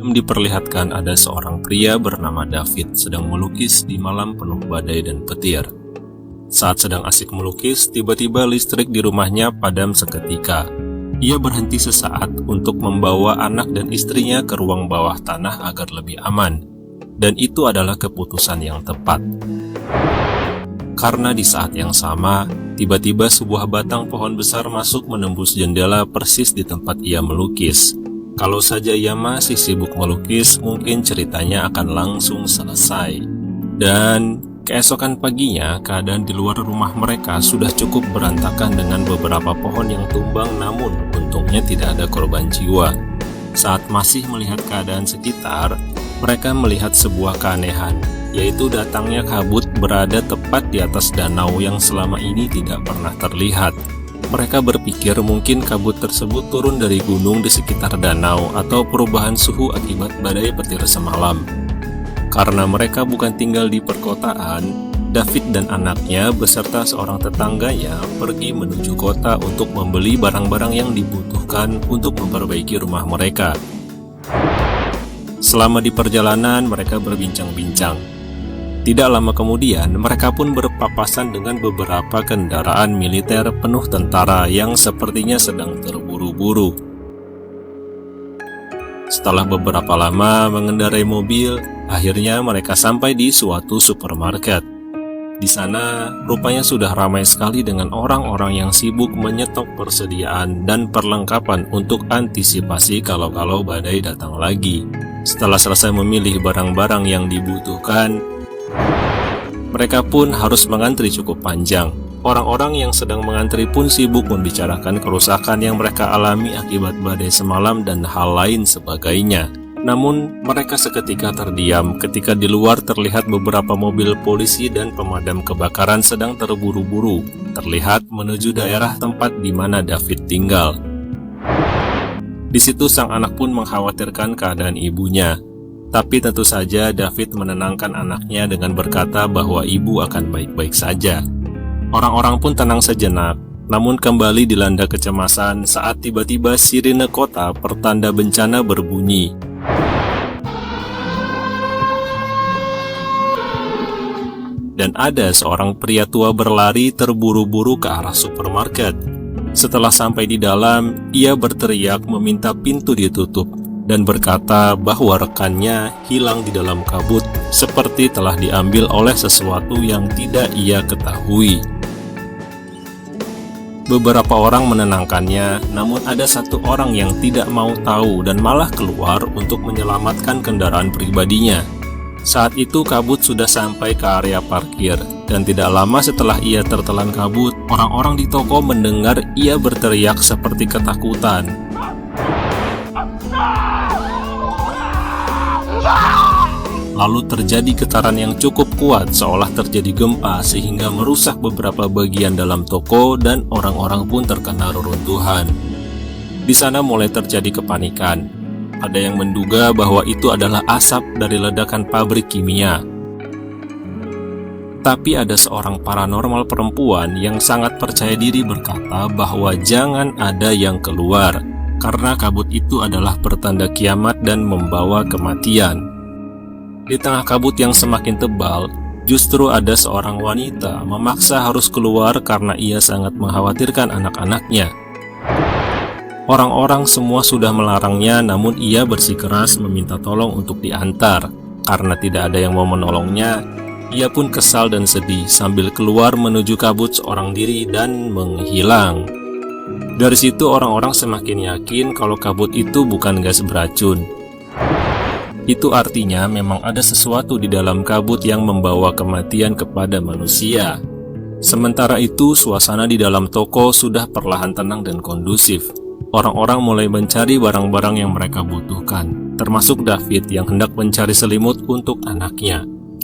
Diperlihatkan ada seorang pria bernama David sedang melukis di malam penuh badai dan petir. Saat sedang asik melukis, tiba-tiba listrik di rumahnya padam seketika. Ia berhenti sesaat untuk membawa anak dan istrinya ke ruang bawah tanah agar lebih aman. Dan itu adalah keputusan yang tepat. Karena di saat yang sama, tiba-tiba sebuah batang pohon besar masuk menembus jendela persis di tempat ia melukis. Kalau saja ia masih sibuk melukis, mungkin ceritanya akan langsung selesai. Dan keesokan paginya, keadaan di luar rumah mereka sudah cukup berantakan dengan beberapa pohon yang tumbang, namun untungnya tidak ada korban jiwa. Saat masih melihat keadaan sekitar, mereka melihat sebuah keanehan, yaitu datangnya kabut berada tepat di atas danau yang selama ini tidak pernah terlihat. Mereka berpikir mungkin kabut tersebut turun dari gunung di sekitar danau atau perubahan suhu akibat badai petir semalam. Karena mereka bukan tinggal di perkotaan, David dan anaknya beserta seorang tetangganya pergi menuju kota untuk membeli barang-barang yang dibutuhkan untuk memperbaiki rumah mereka. Selama di perjalanan, mereka berbincang-bincang. Tidak lama kemudian, mereka pun berpapasan dengan beberapa kendaraan militer penuh tentara yang sepertinya sedang terburu-buru. Setelah beberapa lama mengendarai mobil, akhirnya mereka sampai di suatu supermarket. Di sana, rupanya sudah ramai sekali dengan orang-orang yang sibuk menyetok persediaan dan perlengkapan untuk antisipasi kalau badai datang lagi. Setelah selesai memilih barang-barang yang dibutuhkan, mereka pun harus mengantri cukup panjang. Orang-orang yang sedang mengantri pun sibuk membicarakan kerusakan yang mereka alami akibat badai semalam dan hal lain sebagainya. Namun, mereka seketika terdiam ketika di luar terlihat beberapa mobil polisi dan pemadam kebakaran sedang terburu-buru terlihat menuju daerah tempat di mana David tinggal. Di situ sang anak pun mengkhawatirkan keadaan ibunya. Tapi tentu saja David menenangkan anaknya dengan berkata bahwa ibu akan baik-baik saja. Orang-orang pun tenang sejenak, namun kembali dilanda kecemasan saat tiba-tiba sirine kota pertanda bencana berbunyi. Dan ada seorang pria tua berlari terburu-buru ke arah supermarket. Setelah sampai di dalam, ia berteriak meminta pintu ditutup dan berkata bahwa rekannya hilang di dalam kabut seperti telah diambil oleh sesuatu yang tidak ia ketahui. Beberapa orang menenangkannya, namun ada satu orang yang tidak mau tahu dan malah keluar untuk menyelamatkan kendaraan pribadinya. Saat itu kabut sudah sampai ke area parkir, dan tidak lama setelah ia tertelan kabut, orang-orang di toko mendengar ia berteriak seperti ketakutan. Lalu terjadi getaran yang cukup kuat seolah terjadi gempa sehingga merusak beberapa bagian dalam toko dan orang-orang pun terkena reruntuhan. Di sana mulai terjadi kepanikan. Ada yang menduga bahwa itu adalah asap dari ledakan pabrik kimia. Tapi ada seorang paranormal perempuan yang sangat percaya diri berkata bahwa jangan ada yang keluar karena kabut itu adalah pertanda kiamat dan membawa kematian. Di tengah kabut yang semakin tebal, justru ada seorang wanita memaksa harus keluar karena ia sangat mengkhawatirkan anak-anaknya. Orang-orang semua sudah melarangnya, namun ia bersikeras meminta tolong untuk diantar. Karena tidak ada yang mau menolongnya, ia pun kesal dan sedih sambil keluar menuju kabut seorang diri dan menghilang. Dari situ orang-orang semakin yakin kalau kabut itu bukan gas beracun. Itu artinya memang ada sesuatu di dalam kabut yang membawa kematian kepada manusia. Sementara itu, suasana di dalam toko sudah perlahan tenang dan kondusif. Orang-orang mulai mencari barang-barang yang mereka butuhkan, termasuk David yang hendak mencari selimut untuk anaknya.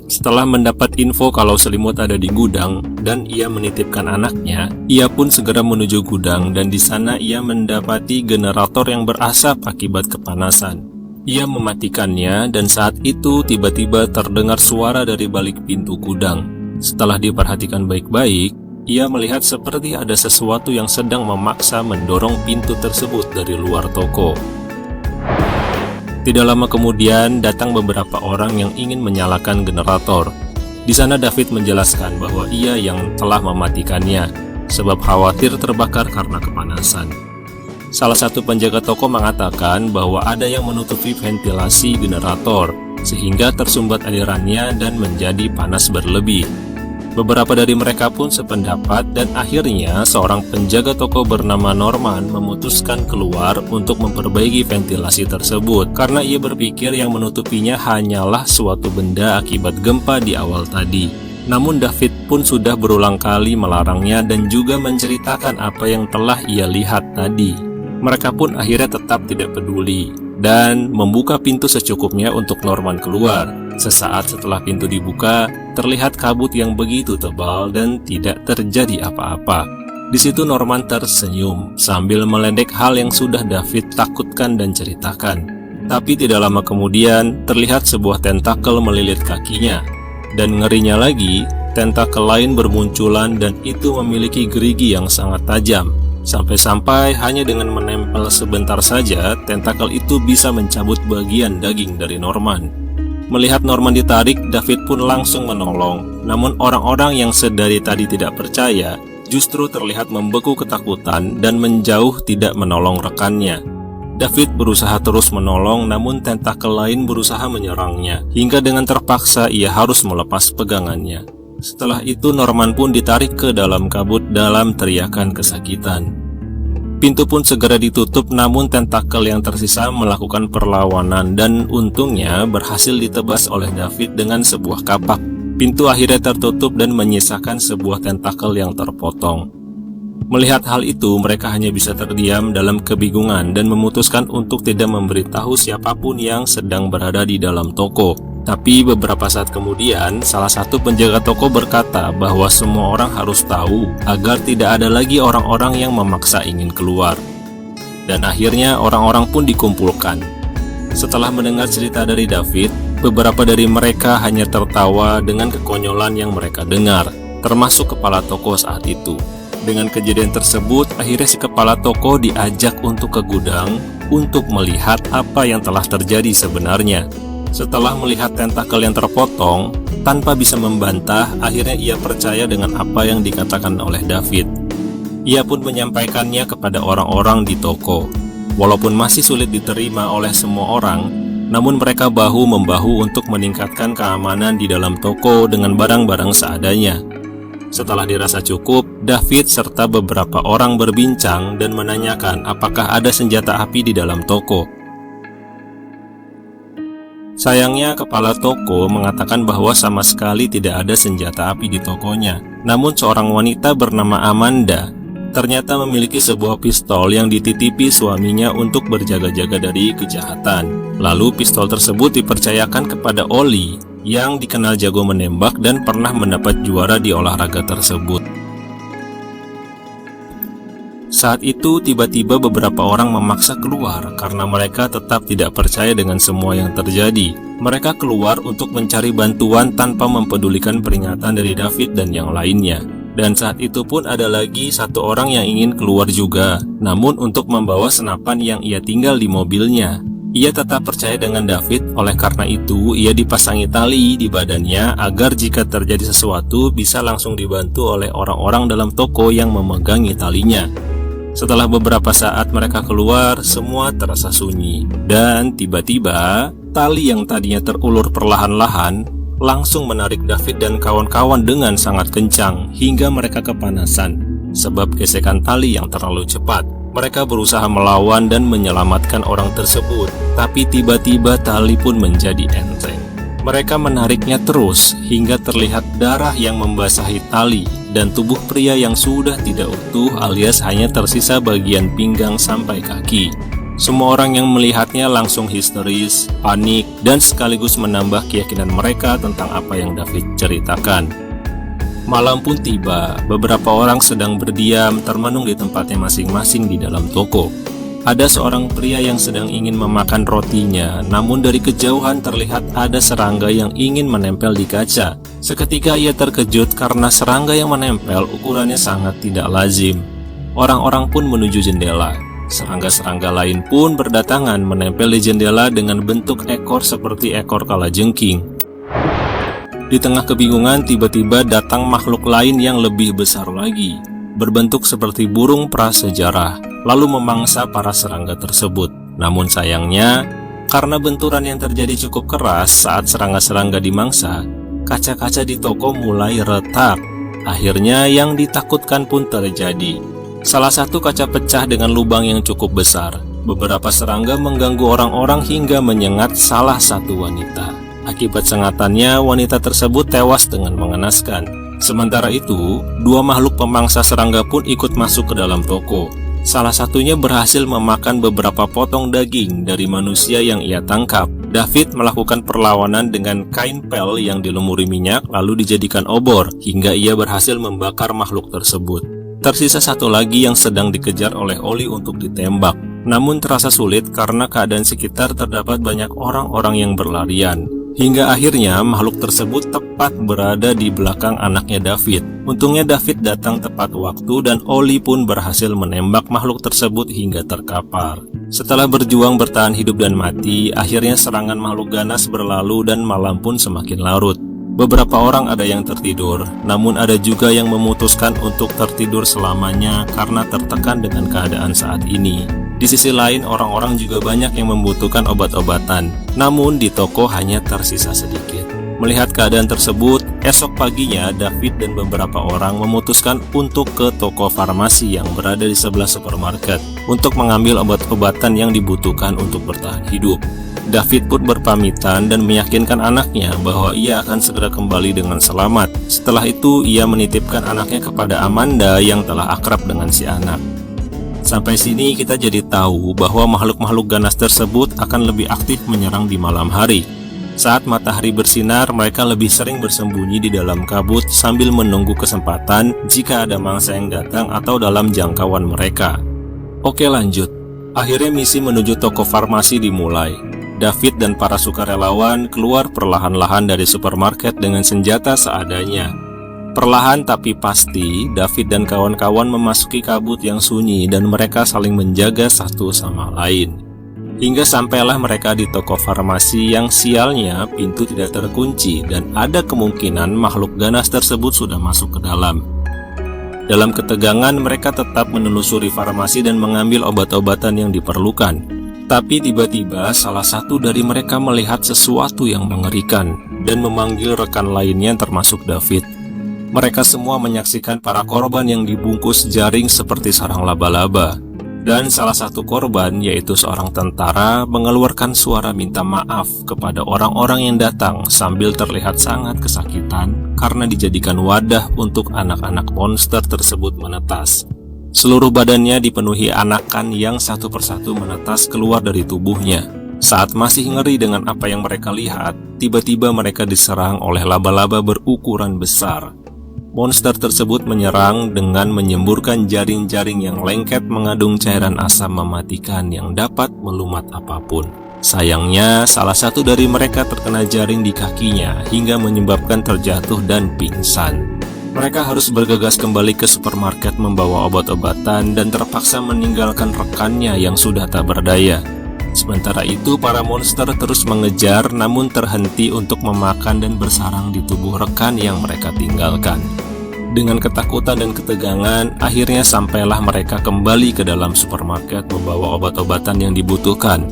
Setelah mendapat info kalau selimut ada di gudang dan ia menitipkan anaknya, ia pun segera menuju gudang dan di sana ia mendapati generator yang berasap akibat kepanasan. Ia mematikannya dan saat itu tiba-tiba terdengar suara dari balik pintu gudang. Setelah diperhatikan baik-baik, ia melihat seperti ada sesuatu yang sedang memaksa mendorong pintu tersebut dari luar toko. Tidak lama kemudian datang beberapa orang yang ingin menyalakan generator. Di sana David menjelaskan bahwa ia yang telah mematikannya, sebab khawatir terbakar karena kepanasan. Salah satu penjaga toko mengatakan bahwa ada yang menutupi ventilasi generator, sehingga tersumbat alirannya dan menjadi panas berlebih. Beberapa dari mereka pun sependapat dan akhirnya seorang penjaga toko bernama Norman memutuskan keluar untuk memperbaiki ventilasi tersebut karena ia berpikir yang menutupinya hanyalah suatu benda akibat gempa di awal tadi. Namun David pun sudah berulang kali melarangnya dan juga menceritakan apa yang telah ia lihat tadi. Mereka pun akhirnya tetap tidak peduli dan membuka pintu secukupnya untuk Norman keluar. Sesaat setelah pintu dibuka, terlihat kabut yang begitu tebal dan tidak terjadi apa-apa. Di situ Norman tersenyum sambil meledek hal yang sudah David takutkan dan ceritakan. Tapi tidak lama kemudian, terlihat sebuah tentakel melilit kakinya. Dan ngerinya lagi, tentakel lain bermunculan dan itu memiliki gerigi yang sangat tajam. Sampai-sampai hanya dengan menempel sebentar saja, tentakel itu bisa mencabut bagian daging dari Norman. Melihat Norman ditarik, David pun langsung menolong. Namun orang-orang yang sedari tadi tidak percaya, justru terlihat membeku ketakutan dan menjauh tidak menolong rekannya. David berusaha terus menolong, namun tentakel lain berusaha menyerangnya, hingga dengan terpaksa ia harus melepas pegangannya. Setelah itu Norman pun ditarik ke dalam kabut dalam teriakan kesakitan. Pintu pun segera ditutup, namun tentakel yang tersisa melakukan perlawanan dan untungnya berhasil ditebas oleh David dengan sebuah kapak. Pintu akhirnya tertutup dan menyisakan sebuah tentakel yang terpotong. Melihat hal itu, mereka hanya bisa terdiam dalam kebingungan dan memutuskan untuk tidak memberitahu siapapun yang sedang berada di dalam toko. Tapi beberapa saat kemudian, salah satu penjaga toko berkata bahwa semua orang harus tahu agar tidak ada lagi orang-orang yang memaksa ingin keluar. Dan akhirnya orang-orang pun dikumpulkan. Setelah mendengar cerita dari David, beberapa dari mereka hanya tertawa dengan kekonyolan yang mereka dengar, termasuk kepala toko saat itu. Dengan kejadian tersebut, akhirnya si kepala toko diajak untuk ke gudang untuk melihat apa yang telah terjadi sebenarnya. Setelah melihat tentakel yang terpotong, tanpa bisa membantah, akhirnya ia percaya dengan apa yang dikatakan oleh David. Ia pun menyampaikannya kepada orang-orang di toko. Walaupun masih sulit diterima oleh semua orang, namun mereka bahu-membahu untuk meningkatkan keamanan di dalam toko dengan barang-barang seadanya. Setelah dirasa cukup, David serta beberapa orang berbincang dan menanyakan apakah ada senjata api di dalam toko. Sayangnya kepala toko mengatakan bahwa sama sekali tidak ada senjata api di tokonya. Namun seorang wanita bernama Amanda ternyata memiliki sebuah pistol yang dititipi suaminya untuk berjaga-jaga dari kejahatan. Lalu pistol tersebut dipercayakan kepada Oli yang dikenal jago menembak dan pernah mendapat juara di olahraga tersebut. Saat itu tiba-tiba beberapa orang memaksa keluar karena mereka tetap tidak percaya dengan semua yang terjadi. Mereka keluar untuk mencari bantuan tanpa mempedulikan peringatan dari David dan yang lainnya. Dan saat itu pun ada lagi satu orang yang ingin keluar juga, namun untuk membawa senapan yang ia tinggal di mobilnya. Ia tetap percaya dengan David, oleh karena itu ia dipasangi tali di badannya agar jika terjadi sesuatu bisa langsung dibantu oleh orang-orang dalam toko yang memegangi talinya. Setelah beberapa saat mereka keluar, semua terasa sunyi. Dan tiba-tiba, tali yang tadinya terulur perlahan-lahan langsung menarik David dan kawan-kawan dengan sangat kencang hingga mereka kepanasan sebab gesekan tali yang terlalu cepat. Mereka berusaha melawan dan menyelamatkan orang tersebut, tapi tiba-tiba tali pun menjadi enteng. Mereka menariknya terus hingga terlihat darah yang membasahi tali dan tubuh pria yang sudah tidak utuh alias hanya tersisa bagian pinggang sampai kaki. Semua orang yang melihatnya langsung histeris, panik, dan sekaligus menambah keyakinan mereka tentang apa yang David ceritakan. Malam pun tiba, beberapa orang sedang berdiam termenung di tempatnya masing-masing di dalam toko. Ada seorang pria yang sedang ingin memakan rotinya, namun dari kejauhan terlihat ada serangga yang ingin menempel di kaca. Seketika ia terkejut karena serangga yang menempel ukurannya sangat tidak lazim. Orang-orang pun menuju jendela. Serangga-serangga lain pun berdatangan menempel di jendela dengan bentuk ekor seperti ekor kalajengking. Di tengah kebingungan, tiba-tiba datang makhluk lain yang lebih besar lagi, berbentuk seperti burung prasejarah, lalu memangsa para serangga tersebut. Namun sayangnya, karena benturan yang terjadi cukup keras saat serangga-serangga dimangsa, kaca-kaca di toko mulai retak. Akhirnya yang ditakutkan pun terjadi. Salah satu kaca pecah dengan lubang yang cukup besar. Beberapa serangga mengganggu orang-orang hingga menyengat salah satu wanita. Akibat sengatannya, wanita tersebut tewas dengan mengenaskan. Sementara itu, dua makhluk pemangsa serangga pun ikut masuk ke dalam toko. Salah satunya berhasil memakan beberapa potong daging dari manusia yang ia tangkap. David melakukan perlawanan dengan kain pel yang dilumuri minyak lalu dijadikan obor hingga ia berhasil membakar makhluk tersebut. Tersisa satu lagi yang sedang dikejar oleh Oli untuk ditembak. Namun terasa sulit karena keadaan sekitar terdapat banyak orang-orang yang berlarian. Hingga akhirnya makhluk tersebut tepat berada di belakang anaknya David. Untungnya David datang tepat waktu dan Oli pun berhasil menembak makhluk tersebut hingga terkapar. Setelah berjuang bertahan hidup dan mati, akhirnya serangan makhluk ganas berlalu dan malam pun semakin larut. Beberapa orang ada yang tertidur, namun ada juga yang memutuskan untuk tertidur selamanya karena tertekan dengan keadaan saat ini. Di sisi lain, orang-orang juga banyak yang membutuhkan obat-obatan, namun di toko hanya tersisa sedikit. Melihat keadaan tersebut, esok paginya David dan beberapa orang memutuskan untuk ke toko farmasi yang berada di sebelah supermarket untuk mengambil obat-obatan yang dibutuhkan untuk bertahan hidup. David pun berpamitan dan meyakinkan anaknya bahwa ia akan segera kembali dengan selamat. Setelah itu, ia menitipkan anaknya kepada Amanda yang telah akrab dengan si anak. Sampai sini kita jadi tahu bahwa makhluk-makhluk ganas tersebut akan lebih aktif menyerang di malam hari. Saat matahari bersinar, mereka lebih sering bersembunyi di dalam kabut sambil menunggu kesempatan jika ada mangsa yang datang atau dalam jangkauan mereka. Oke, lanjut. Akhirnya misi menuju toko farmasi dimulai. David dan para sukarelawan keluar perlahan-lahan dari supermarket dengan senjata seadanya. Perlahan tapi pasti, David dan kawan-kawan memasuki kabut yang sunyi dan mereka saling menjaga satu sama lain. Hingga sampailah mereka di toko farmasi yang sialnya pintu tidak terkunci dan ada kemungkinan makhluk ganas tersebut sudah masuk ke dalam. Dalam ketegangan, mereka tetap menelusuri farmasi dan mengambil obat-obatan yang diperlukan. Tapi tiba-tiba salah satu dari mereka melihat sesuatu yang mengerikan dan memanggil rekan lainnya termasuk David. Mereka semua menyaksikan para korban yang dibungkus jaring seperti sarang laba-laba. Dan salah satu korban, yaitu seorang tentara, mengeluarkan suara minta maaf kepada orang-orang yang datang sambil terlihat sangat kesakitan karena dijadikan wadah untuk anak-anak monster tersebut menetas. Seluruh badannya dipenuhi anakan yang satu persatu menetas keluar dari tubuhnya. Saat masih ngeri dengan apa yang mereka lihat, tiba-tiba mereka diserang oleh laba-laba berukuran besar. Monster tersebut menyerang dengan menyemburkan jaring-jaring yang lengket mengandung cairan asam mematikan yang dapat melumat apapun. Sayangnya, salah satu dari mereka terkena jaring di kakinya hingga menyebabkan terjatuh dan pingsan. Mereka harus bergegas kembali ke supermarket membawa obat-obatan dan terpaksa meninggalkan rekannya yang sudah tak berdaya. Sementara itu, para monster terus mengejar namun terhenti untuk memakan dan bersarang di tubuh rekan yang mereka tinggalkan. Dengan ketakutan dan ketegangan, akhirnya sampailah mereka kembali ke dalam supermarket membawa obat-obatan yang dibutuhkan.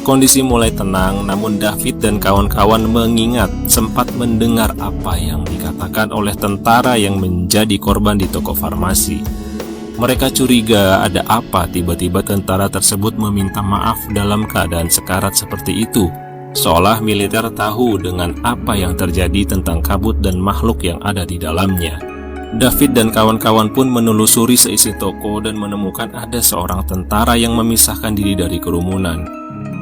Kondisi mulai tenang, namun David dan kawan-kawan mengingat sempat mendengar apa yang dikatakan oleh tentara yang menjadi korban di toko farmasi. Mereka curiga ada apa tiba-tiba tentara tersebut meminta maaf dalam keadaan sekarat seperti itu, seolah militer tahu dengan apa yang terjadi tentang kabut dan makhluk yang ada di dalamnya. David dan kawan-kawan pun menelusuri seisi toko dan menemukan ada seorang tentara yang memisahkan diri dari kerumunan.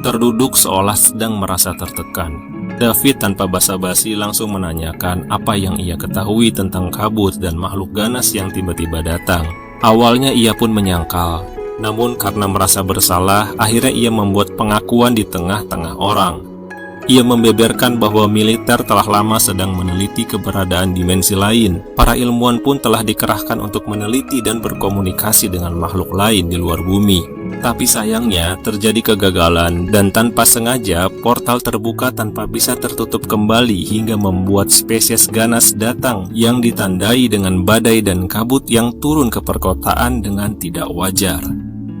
Terduduk seolah sedang merasa tertekan. David tanpa basa-basi langsung menanyakan apa yang ia ketahui tentang kabut dan makhluk ganas yang tiba-tiba datang. Awalnya ia pun menyangkal, namun karena merasa bersalah, akhirnya ia membuat pengakuan di tengah-tengah orang. Ia membeberkan bahwa militer telah lama sedang meneliti keberadaan dimensi lain. Para ilmuwan pun telah dikerahkan untuk meneliti dan berkomunikasi dengan makhluk lain di luar bumi. Tapi sayangnya terjadi kegagalan dan tanpa sengaja portal terbuka tanpa bisa tertutup kembali hingga membuat spesies ganas datang yang ditandai dengan badai dan kabut yang turun ke perkotaan dengan tidak wajar.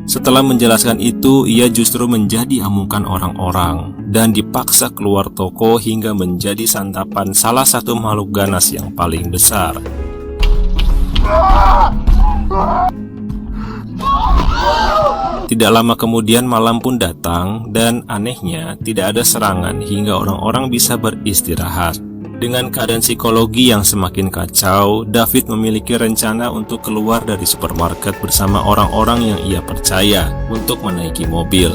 Setelah menjelaskan itu, ia justru menjadi amukan orang-orang dan dipaksa keluar toko hingga menjadi santapan salah satu makhluk ganas yang paling besar. Tidak lama kemudian malam pun datang dan anehnya tidak ada serangan hingga orang-orang bisa beristirahat. Dengan keadaan psikologi yang semakin kacau, David memiliki rencana untuk keluar dari supermarket bersama orang-orang yang ia percaya untuk menaiki mobil.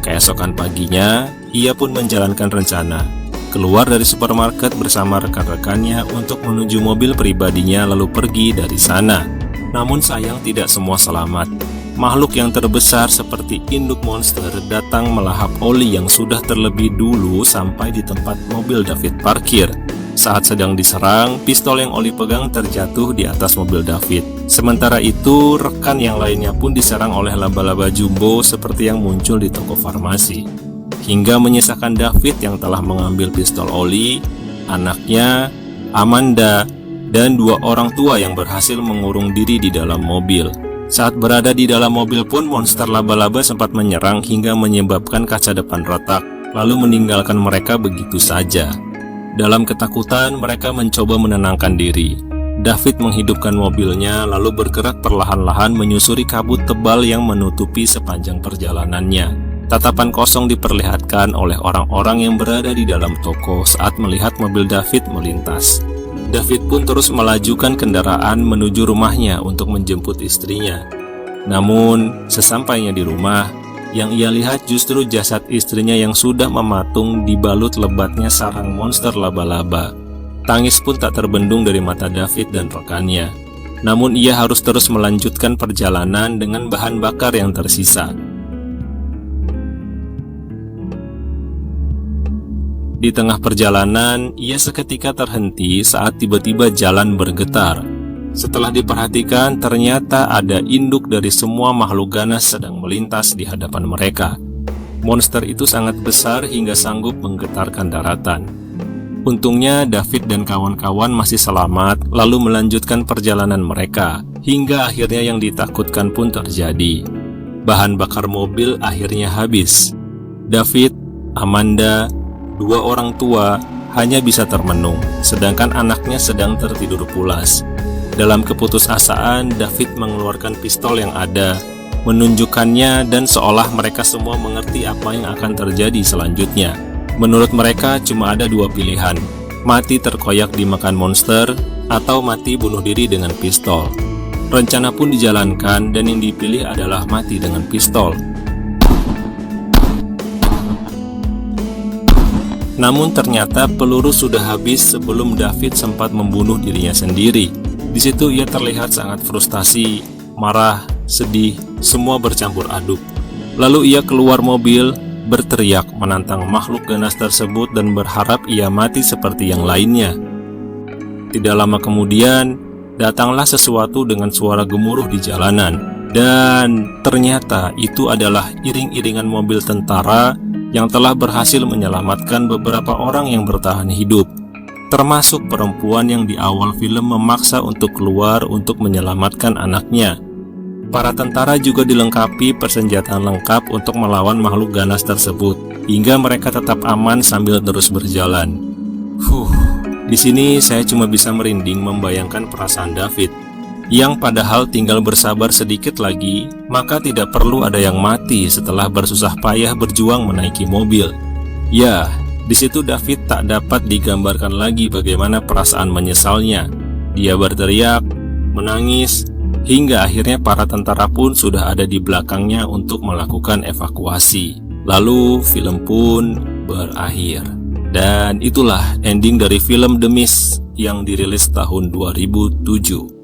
Keesokan paginya, ia pun menjalankan rencana, keluar dari supermarket bersama rekan-rekannya untuk menuju mobil pribadinya lalu pergi dari sana. Namun sayang tidak semua selamat. Makhluk yang terbesar seperti induk monster datang melahap oli yang sudah terlebih dulu sampai di tempat mobil David parkir. Saat sedang diserang, pistol yang Oli pegang terjatuh di atas mobil David. Sementara itu, rekan yang lainnya pun diserang oleh laba-laba jumbo seperti yang muncul di toko farmasi. Hingga menyisakan David yang telah mengambil pistol Oli, anaknya, Amanda, dan 2 orang tua yang berhasil mengurung diri di dalam mobil. Saat berada di dalam mobil pun monster laba-laba sempat menyerang hingga menyebabkan kaca depan retak, lalu meninggalkan mereka begitu saja. Dalam ketakutan, mereka mencoba menenangkan diri. David menghidupkan mobilnya lalu bergerak perlahan-lahan menyusuri kabut tebal yang menutupi sepanjang perjalanannya. Tatapan kosong diperlihatkan oleh orang-orang yang berada di dalam toko saat melihat mobil David melintas. David pun terus melajukan kendaraan menuju rumahnya untuk menjemput istrinya. Namun, sesampainya di rumah, yang ia lihat justru jasad istrinya yang sudah mematung dibalut lebatnya sarang monster laba-laba. Tangis pun tak terbendung dari mata David dan rekannya. Namun ia harus terus melanjutkan perjalanan dengan bahan bakar yang tersisa. Di tengah perjalanan, ia seketika terhenti saat tiba-tiba jalan bergetar. Setelah diperhatikan, ternyata ada induk dari semua makhluk ganas sedang melintas di hadapan mereka. Monster itu sangat besar hingga sanggup menggetarkan daratan. Untungnya David dan kawan-kawan masih selamat, lalu melanjutkan perjalanan mereka, hingga akhirnya yang ditakutkan pun terjadi. Bahan bakar mobil akhirnya habis. David, Amanda, 2 orang tua hanya bisa termenung, sedangkan anaknya sedang tertidur pulas. Dalam keputusasaan, David mengeluarkan pistol yang ada, menunjukkannya dan seolah mereka semua mengerti apa yang akan terjadi selanjutnya. Menurut mereka cuma ada 2 pilihan, mati terkoyak dimakan monster atau mati bunuh diri dengan pistol. Rencana pun dijalankan dan yang dipilih adalah mati dengan pistol. Namun ternyata peluru sudah habis sebelum David sempat membunuh dirinya sendiri. Di situ ia terlihat sangat frustasi, marah, sedih, semua bercampur aduk. Lalu ia keluar mobil, berteriak menantang makhluk ganas tersebut dan berharap ia mati seperti yang lainnya. Tidak lama kemudian, datanglah sesuatu dengan suara gemuruh di jalanan. Dan ternyata itu adalah iring-iringan mobil tentara yang telah berhasil menyelamatkan beberapa orang yang bertahan hidup, termasuk perempuan yang di awal film memaksa untuk keluar untuk menyelamatkan anaknya. Para tentara juga dilengkapi persenjataan lengkap untuk melawan makhluk ganas tersebut, hingga mereka tetap aman sambil terus berjalan. Di sini saya cuma bisa merinding membayangkan perasaan David, yang padahal tinggal bersabar sedikit lagi, maka tidak perlu ada yang mati setelah bersusah payah berjuang menaiki mobil. Ya, di situ David tak dapat digambarkan lagi bagaimana perasaan menyesalnya. Dia berteriak, menangis, hingga akhirnya para tentara pun sudah ada di belakangnya untuk melakukan evakuasi. Lalu film pun berakhir. Dan itulah ending dari film The Mist yang dirilis tahun 2007.